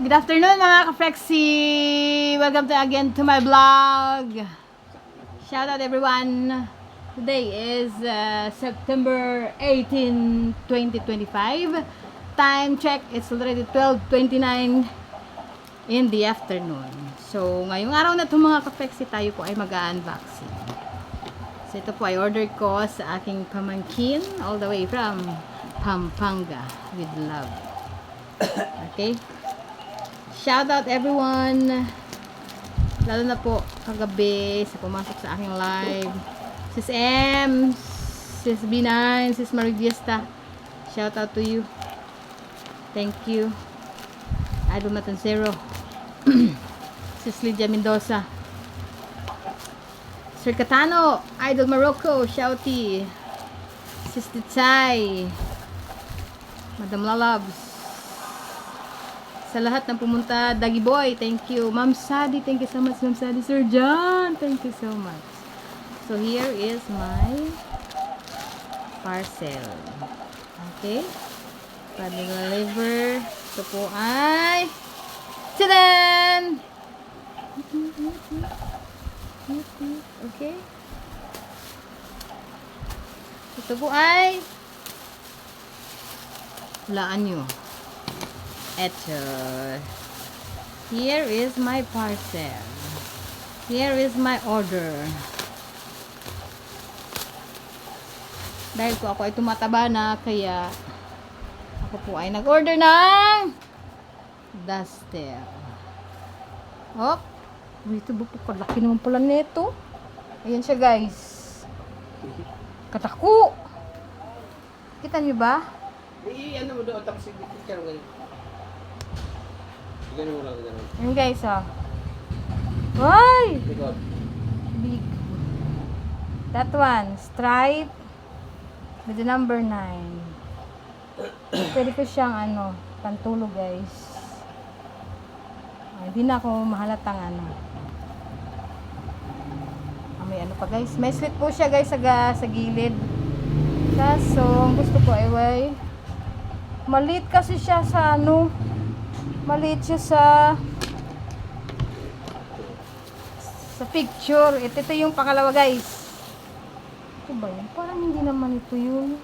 Good afternoon mga ka-Flexi! Welcome again to my vlog. Shout out everyone. Today is September 18, 2025. Time check, it's already 12:29 in the afternoon. So, ngayong araw na ito mga ka-Flexi, tayo po ay mag-unboxing. So, ito po ay order ko sa aking pamangkin all the way from Pampanga with love. Okay? Shout out everyone. Lalo na po kagabi sa pumasok sa aking live. Sis M, Sis B9, Sis Maridiesta. Shout out to you. Thank you. Idol Matancero. Sis Lydia Mendoza. Sir Catano, Idol Morocco, shouty. Sis Titsay. Madam Lalabs. Sa lahat ng pumunta, Dagi Boy, thank you. Ma'am Sadi, thank you so much. Ma'am Sadi, Sir John, thank you so much. So, here is my parcel. Okay? Pa-deliver. Ito po ay Tadaan! Okay? Ito po ay hulaan nyo. Eto. Here is my parcel. Here is my order. Dahil po ako ay tumataba na, kaya ako po ay nag-order ng duster. Oh, ito ba po kalaki naman pala nito. Ayan siya guys. Katako. Kita niyo ba? Ano mo doon tapos i-picture mo ganyan. Ganun mo lang, ganun. Ayan guys, oh. Ay! Likod. Big. That one, stripe with the number 9. Pwede ko siyang ano, pantulog guys. Hindi na ako mahalatang ano. May ano pa guys. May slit po siya guys sa gilid. Kaso, ang gusto ko ay maliit kasi siya sa ano. Maliit siya sa picture. Ito yung pangalawa guys. Ito ba yun? Parang hindi naman ito yun.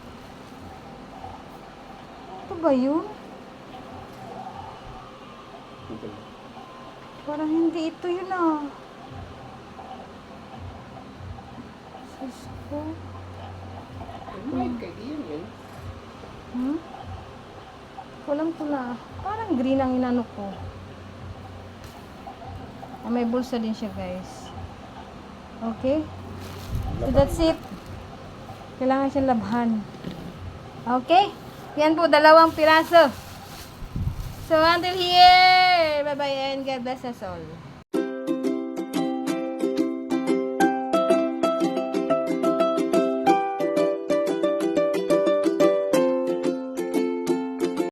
Ito ba yun? Parang hindi ito yun ah. Cisco. May kaibigan yun. Walang pula. Parang green ang inano ko. May bulsa din siya guys. Okay. So that's it. Kailangan siyang labhan. Okay. Yan po, 2 piraso. So until here. Bye bye and God bless us all.